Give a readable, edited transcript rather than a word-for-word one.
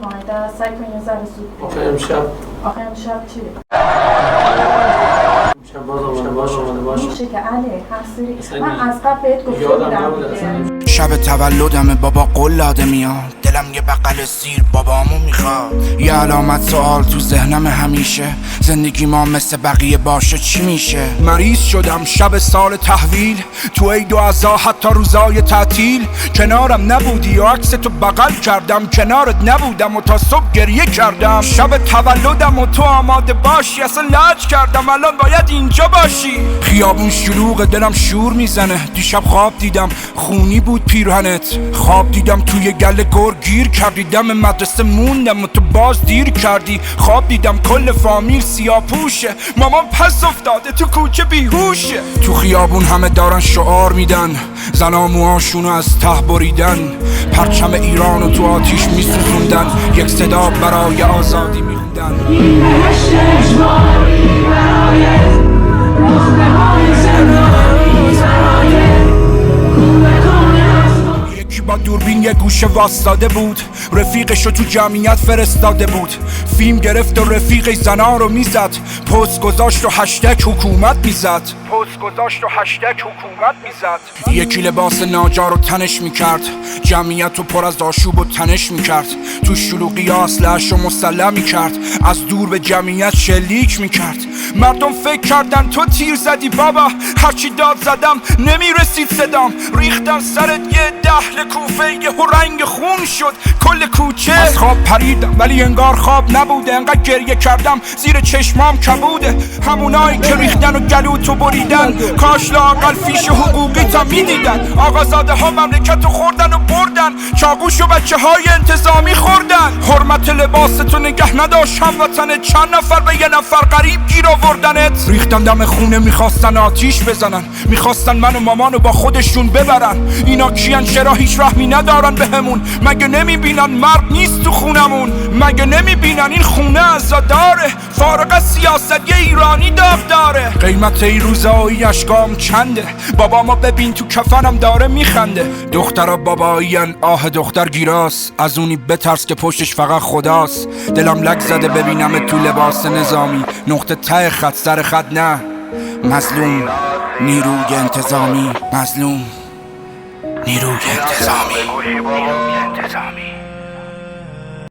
ماهده سعی کن یه ذره زود آخه امشب چی؟ امشب باز آمده باشه میشه که علی هستی من از قبل بهت گفته بودم شب تولدم بابا قلاده میاد دلم یه بغل زیر بابامو میخواد یه علامت سوال تو ذهنم همیشه زندگی ما مثل بقیه باشه چی میشه مریض شدم شب سال تحویل تو عید و عزا حتی روزای تعطیل کنارم نبودی و عکس تو بغل کردم کنارت نبودم و تا صبح گریه کردم شب تولدم و تو آماده باشی اصلا لج کردم الان باید اینجا باشی خیابون شلوغ دلم شور میزنه دیشب خواب دیدم خونی بود پیرهنت خواب دیدم توی گله گور گیر کردی دم مدرسه موندم و تو باز دیر کردی خواب دیدم کل فامیل سیاپوشه مامان پس افتاده تو کوچه بیهوشه تو خیابون همه دارن شعار میدن زنا موهاشونو از ته بریدن پرچم ایرانو تو آتیش میسوزوندن یک صدا برای آزادی میخوندن یکی با دوربین یه گوشه واستاده بود رفیقشو تو جمعیت فرستاده بود فیلم گرفت و رفیقش زنا رو میزد پست گذاشت و هشتگ حکومت میزد یکی لباس ناجا رو تنش میکرد جمعیت رو پر از آشوب و تنش میکرد تو شلوغی اسلحه‌اش رو مسلح میکرد از دور به جمعیت شلیک میکرد مردم فکر کردن تو تیر زدی بابا هرچی داد زدم نمیرسید صدام ریختم سرت یه دهل کوفه یه رنگ خون شد کل کوچه از خواب پریدم ولی انگار خواب نبوده انقدر گریه کردم زیر چشمام کبوده همونایی که ریختن و گلو تو بریدن کاش لااقل فیش حقوقی تا میدیدن آقازاده ها مملکت رو خوردن و بردن چاقوش و بچه های انتظامی خوردن حرمت لباس تو نگه نداشت هموطنت چند نفر به یه نفر غریب گیر آوردنت ریختم دم خونه میخواستن آتیش بزنن میخواستن من و مامانو با خودشون ببرن اینا کیان چرا هیچ رحمی ندارن بهمون مگه نمیبینن مرد نیست تو خونمون مگه نمیبینن این خونه عزاداره فارغ از سیاست یه ایرانی داغ داره قیمت این روزایی اشکام چنده بابامو ببین تو کفنم داره میخنده دخترا بابایین آه دختر گیراس از اونی بترس که پشتش فقط خداست دلم لک زده ببینم تو لباس نظامی نقطه ته خط سر خط نه مظلوم نیروی انتظامی مظلوم نیروی انتظامی